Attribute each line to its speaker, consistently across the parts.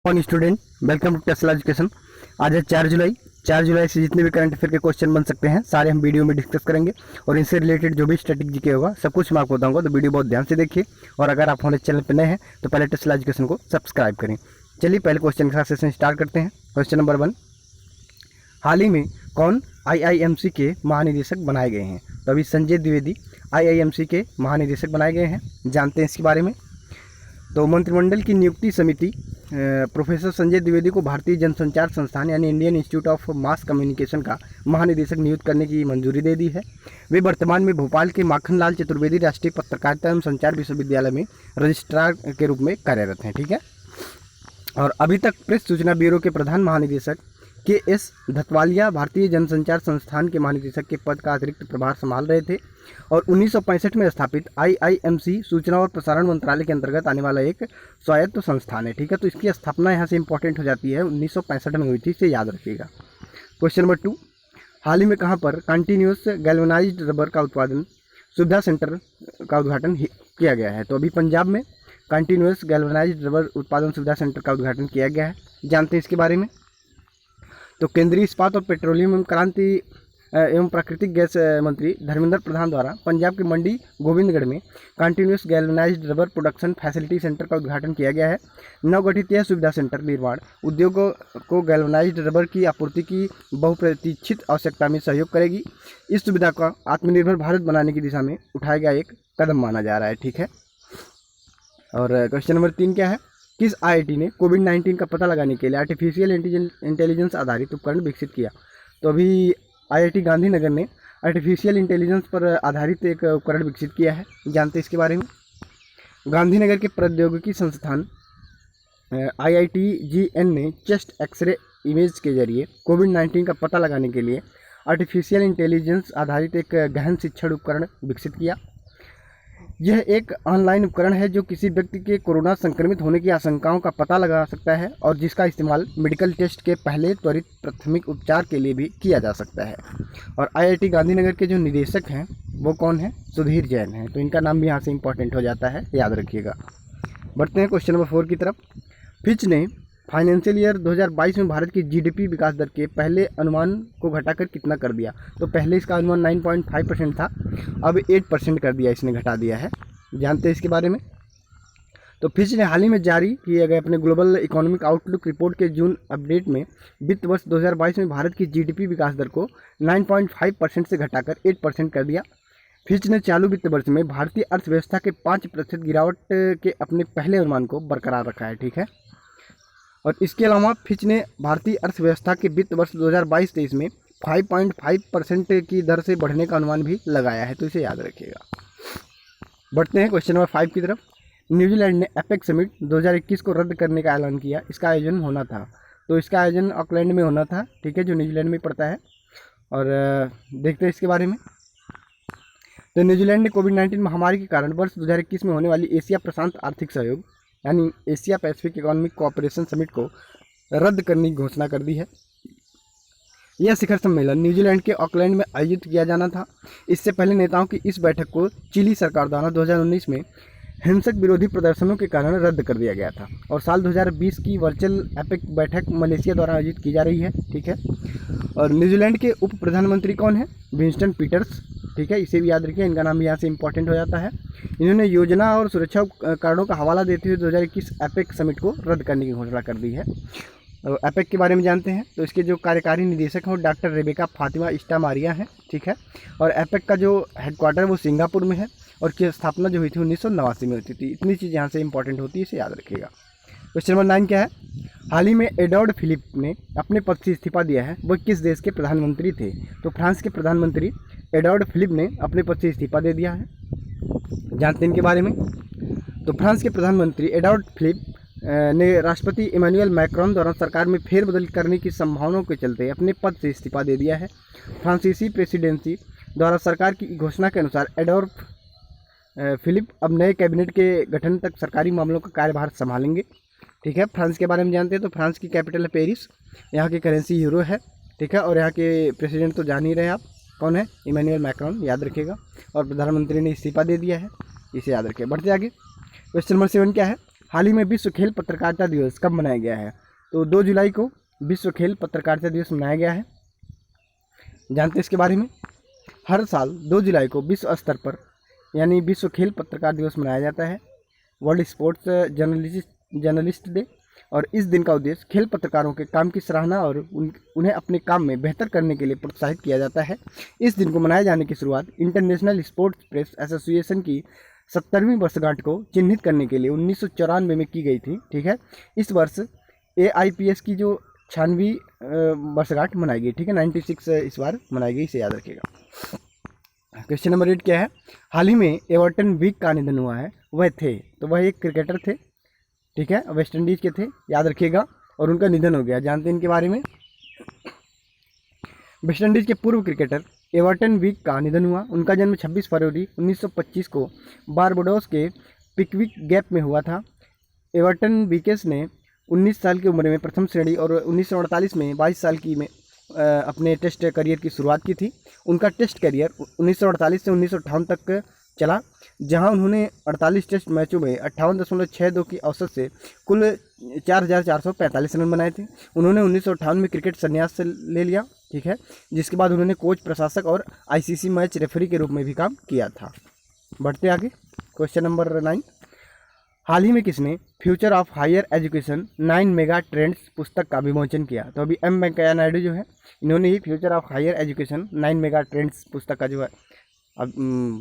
Speaker 1: Morning student, welcome to Tesla education. आज है 4 जुलाई। 4 जुलाई से जितने भी करंट अफेयर के क्वेश्चन बन सकते हैं सारे हम वीडियो में डिस्कस करेंगे और इनसे रिलेटेड जो भी स्टैटिक जीके होगा सब कुछ मैं आपको बताऊंगा, तो वीडियो बहुत ध्यान से देखिए। और अगर आप हमारे चैनल पर नए हैं तो पहले टेस्ला एजुकेशन को सब्सक्राइब करें। चलिए पहले क्वेश्चन के साथ सेशन स्टार्ट करते हैं। क्वेश्चन नंबर 1, हाल ही में कौन IIMC के महानिदेशक बनाए गए हैं? तो अभी संजय द्विवेदी IIMC के महानिदेशक बनाए गए हैं, जानते हैं इसके बारे में। तो मंत्रिमंडल की नियुक्ति समिति प्रोफेसर संजय द्विवेदी को भारतीय जनसंचार संस्थान यानी Indian institute of mass communication का महानिदेशक नियुक्त करने की मंजूरी दे दी है। वे वर्तमान में भोपाल के माखनलाल चतुर्वेदी राष्ट्रीय पत्रकारिता एवं संचार विश्वविद्यालय में रजिस्ट्रार के रूप में कार्यरत हैं। ठीक है। और अभी तक प्रेस सूचना ब्यूरो के प्रधान महानिदेशक KS धतवालिया भारतीय जनसंचार संस्थान के महानिदेशक के पद का अतिरिक्त प्रभार संभाल रहे थे और 1965 में स्थापित IIMC सूचना और प्रसारण मंत्रालय के अंतर्गत आने वाला एक स्वायत्त संस्थान है। ठीक है। तो इसकी स्थापना यहाँ से इंपॉर्टेंट हो जाती है, 1965 में हुई थी, इसे याद रखिएगा। क्वेश्चन नंबर 2, हाल ही में कहाँ पर कंटिन्यूस गैल्वेनाइज्ड रबर का उत्पादन सुविधा सेंटर का उद्घाटन किया गया है? तो अभी पंजाब में कंटिन्यूस गैल्वेनाइज्ड रबर उत्पादन सुविधा सेंटर का उद्घाटन किया गया है, जानते हैं इसके बारे में। तो केंद्रीय इस्पात और पेट्रोलियम एवं क्रांति एवं प्राकृतिक गैस मंत्री धर्मेंद्र प्रधान द्वारा पंजाब के मंडी गोविंदगढ़ में continuous galvanized rubber production facility centre का उद्घाटन किया गया है। नवगठित यह सुविधा सेंटर निर्माण उद्योगों को गैल्वेनाइज्ड रबर की आपूर्ति की बहुप्रतीक्षित आवश्यकता में सहयोग करेगी। इस सुविधा का आत्मनिर्भर भारत बनाने की दिशा में उठाया गया एक कदम माना जा रहा है। ठीक है। और क्वेश्चन नंबर 3 क्या है? किस IIT ने कोविड-19 का पता लगाने के लिए आर्टिफिशियल इंटेलिजेंस आधारित उपकरण विकसित किया? तो अभी IIT गांधीनगर ने आर्टिफिशियल इंटेलिजेंस पर आधारित एक उपकरण विकसित किया है, जानते हैं इसके बारे में। गांधीनगर के प्रौद्योगिकी संस्थान IITGN ने चेस्ट एक्सरे इमेज के जरिए कोविड-19 का पता लगाने के लिए आर्टिफिशियल इंटेलिजेंस आधारित एक गहन शिक्षण उपकरण विकसित किया। यह एक ऑनलाइन उपकरण है जो किसी व्यक्ति के कोरोना संक्रमित होने की आशंकाओं का पता लगा सकता है और जिसका इस्तेमाल मेडिकल टेस्ट के पहले त्वरित प्राथमिक उपचार के लिए भी किया जा सकता है। और IIT गांधीनगर के जो निदेशक हैं वो कौन है? सुधीर जैन हैं। तो इनका नाम भी यहाँ से इंपॉर्टेंट हो जाता है, याद रखिएगा। बढ़ते हैं क्वेश्चन नंबर 4 की तरफ। फिच ने फाइनेंशियल ईयर 2022 में भारत की GDP विकास दर के पहले अनुमान को घटाकर कितना कर दिया? तो पहले इसका अनुमान 9.5% था, अब 8% कर दिया, इसने घटा दिया है, जानते हैं इसके बारे में। तो फिच ने हाल ही में जारी किए गए अपने ग्लोबल इकोनॉमिक आउटलुक रिपोर्ट के जून अपडेट में वित्त वर्ष 2022 में भारत की GDP विकास दर को 9.5% से घटाकर 8% कर दिया। फिच ने चालू वित्त वर्ष में भारतीय अर्थव्यवस्था के 5% गिरावट के अपने पहले अनुमान को बरकरार रखा है। ठीक है। और इसके अलावा फिच ने भारतीय अर्थव्यवस्था के वित्त वर्ष 2022-23 में 5.5% की दर से बढ़ने का अनुमान भी लगाया है, तो इसे याद रखिएगा। बढ़ते हैं क्वेश्चन नंबर 5 की तरफ। न्यूजीलैंड ने एपेक समिट 2021 को रद्द करने का ऐलान किया। इसका आयोजन होना था, तो इसका आयोजन ऑकलैंड में होना था, ठीक है, जो न्यूजीलैंड में पड़ता है। और देखते हैं इसके बारे में। तो न्यूजीलैंड ने कोविड-19 महामारी के कारण वर्ष 2021 में होने वाली एशिया प्रशांत आर्थिक सहयोग यानी Asia Pacific economic cooperation summit को रद्द करने की घोषणा कर दी है। यह शिखर सम्मेलन न्यूजीलैंड के ऑकलैंड में आयोजित किया जाना था। इससे पहले नेताओं की इस बैठक को चिली सरकार द्वारा 2019 में हिंसक विरोधी प्रदर्शनों के कारण रद्द कर दिया गया था और साल 2020 की वर्चुअल एपेक बैठक मलेशिया द्वारा आयोजित की जा रही है। ठीक है। और न्यूजीलैंड के उप प्रधानमंत्री कौन है? Winston Peters. ठीक है, इसे भी याद रखिए, इनका नाम भी यहाँ से इंपॉर्टेंट हो जाता है। इन्होंने योजना और सुरक्षा कारणों का हवाला देते हुए 2021 एपेक समिट को रद्द करने की घोषणा कर दी है। तो एपेक के बारे में जानते हैं। तो इसके जो कार्यकारी निदेशक हैं वो डॉक्टर रेबेका फातिमा इस्टामारिया हैं। ठीक है। और एपेक का जो हेडक्वार्टर है वो सिंगापुर में है और की स्थापना जो हुई थी 1989 में हुई थी। इतनी चीज़ यहाँ से इंपॉर्टेंट होती है, इसे याद रखिएगा। क्वेश्चन नंबर 9 क्या है? हाल ही में एडवर्ड फिलिप ने अपने पद से इस्तीफा दिया है, वह किस देश के प्रधानमंत्री थे? तो फ्रांस के प्रधानमंत्री एडवर्ड फिलिप ने अपने पद से इस्तीफा दे दिया है, जानते हैं इनके बारे में। तो फ्रांस के प्रधानमंत्री एडवर्ड फिलिप ने राष्ट्रपति इमैनुअल मैक्रोन द्वारा सरकार में फेरबदल करने की संभावनाओं के चलते अपने पद से इस्तीफा दे दिया है। फ्रांसीसी प्रेसिडेंसी द्वारा सरकार की घोषणा के अनुसार एडवर्ड फिलिप अब नए कैबिनेट के गठन तक सरकारी मामलों का कार्यभार संभालेंगे। ठीक है। फ्रांस के बारे में जानते हैं। तो फ्रांस की कैपिटल है पेरिस, यहाँ की करेंसी यूरो है। ठीक है। और यहाँ के प्रेसिडेंट तो जान ही रहे आप कौन है? इमैनुअल मैक्रोन, याद रखिएगा। और प्रधानमंत्री ने इस्तीफा दे दिया है, इसे याद रखिए। बढ़ते आगे। क्वेश्चन नंबर 7 क्या है? हाल ही में विश्व खेल पत्रकारिता दिवस कब मनाया गया है? तो 2 जुलाई को विश्व खेल पत्रकारिता दिवस मनाया गया है। जानते हैं इसके बारे में? हर साल 2 जुलाई को विश्व स्तर पर यानी विश्व खेल पत्रकार दिवस मनाया जाता है, वर्ल्ड स्पोर्ट्स जर्नलिस्ट डे। और इस दिन का उद्देश्य खेल पत्रकारों के काम की सराहना और उन्हें अपने काम में बेहतर करने के लिए प्रोत्साहित किया जाता है। इस दिन को मनाए जाने की शुरुआत इंटरनेशनल स्पोर्ट्स प्रेस एसोसिएशन की 70वीं वर्षगांठ को चिन्हित करने के लिए 1994 में की गई थी। ठीक है, इस वर्ष AIPS की जो 96वीं वर्षगांठ मनाई गई। ठीक है, 96 इस बार मनाई गई, इसे याद रखिएगा। क्वेश्चन नंबर 8 क्या है? हाल ही में एवर्टन विक का निधन हुआ है, वह थे, तो वह एक क्रिकेटर थे। ठीक है, वेस्ट इंडीज के थे, याद रखिएगा, और उनका निधन हो गया। जानते हैं इनके बारे में? वेस्ट इंडीज के पूर्व क्रिकेटर एवर्टन विक का निधन हुआ। उनका जन्म 26 फरवरी 1925 को बारबाडोस के पिकविक गैप में हुआ था। एवर्टन विकेस ने 19 साल की उम्र में प्रथम श्रेणी और 1948 में 22 साल की में अपने टेस्ट करियर की शुरुआत की थी। उनका टेस्ट करियर 1948 से 1958 तक चला, जहां उन्होंने 48 टेस्ट मैचों में 58.62 की औसत से कुल 4,445 रन बनाए थे। उन्होंने 1958 में क्रिकेट संन्यास से ले लिया। ठीक है, जिसके बाद उन्होंने कोच, प्रशासक और ICC मैच रेफरी के रूप में भी काम किया था। बढ़ते आगे, क्वेश्चन नंबर 9। हाल ही में किसने future of higher education 9 mega trends पुस्तक का विमोचन किया? तो अभी M वेंकैया नायडू जो है, इन्होंने ही future of higher education 9 mega trends पुस्तक का जो है अब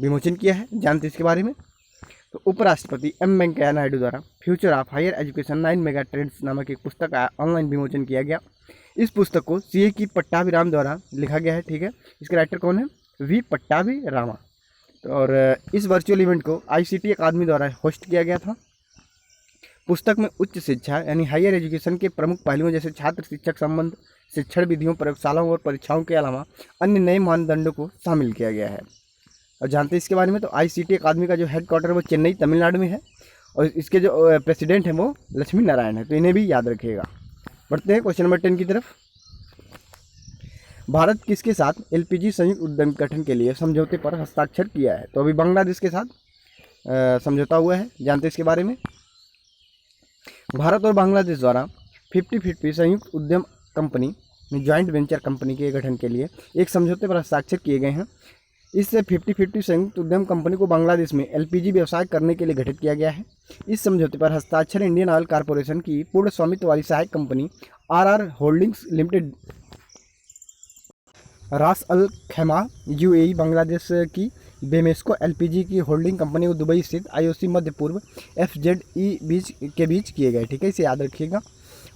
Speaker 1: विमोचन किया है। जानते हैं इसके बारे में? तो उपराष्ट्रपति M वेंकैया नायडू द्वारा future of higher education 9 mega trends नामक एक पुस्तक का ऑनलाइन विमोचन किया गया। इस पुस्तक को CA की पट्टाभिराम द्वारा लिखा गया है। ठीक है, इसके राइटर कौन है? V पट्टाभिरामा। और इस वर्चुअल इवेंट को ICT अकादमी द्वारा होस्ट किया गया था। पुस्तक में उच्च शिक्षा यानी हायर एजुकेशन के प्रमुख पहलुओं जैसे छात्र शिक्षक संबंध, शिक्षण विधियों, प्रयोगशालाओं और परीक्षाओं के अलावा अन्य नए मानदंडों को शामिल किया गया है। और जानते हैं इसके बारे में? तो ICT अकादमी का जो हेडक्वार्टर वो चेन्नई, तमिलनाडु में है, और इसके जो प्रेसिडेंट हैं वो लक्ष्मी नारायण है, तो इन्हें भी याद रखिएगा। बढ़ते हैं क्वेश्चन नंबर 10 की तरफ। भारत किसके साथ LPG संयुक्त उद्यम गठन के लिए समझौते पर हस्ताक्षर किया है? तो अभी बांग्लादेश के साथ समझौता हुआ है। जानते हैं इसके बारे में? भारत और बांग्लादेश द्वारा 50-50 संयुक्त उद्यम कंपनी में ज्वाइंट वेंचर कंपनी के गठन के लिए एक समझौते पर हस्ताक्षर किए गए हैं। इससे 50-50 संयुक्त उद्यम कंपनी को बांग्लादेश में LPG व्यवसाय करने के लिए गठित किया गया है। इस समझौते पर हस्ताक्षर इंडियन ऑयल कॉरपोरेशन की पूर्ण स्वामित्व वाली सहायक कंपनी RR होल्डिंग्स लिमिटेड, रास अल खैमा UAE, बांग्लादेश की बेमेस्को LPG की होल्डिंग कंपनी को दुबई स्थित IOC मध्य पूर्व FZE के बीच किए गए। ठीक है, इसे याद रखिएगा।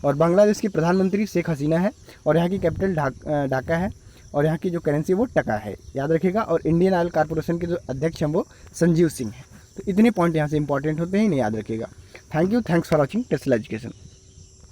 Speaker 1: और बांग्लादेश की प्रधानमंत्री शेख हसीना है, और यहाँ की कैपिटल ढाका है, और यहाँ की जो करेंसी वो टका है, याद रखिएगा। और इंडियन ऑयल कॉर्पोरेशन के जो अध्यक्ष हैं वो संजीव सिंह हैं। तो इतने पॉइंट यहाँ से इंपॉर्टेंट होते हैं, इन्हें याद रखिएगा। Thank you, thanks for watching Tesla education.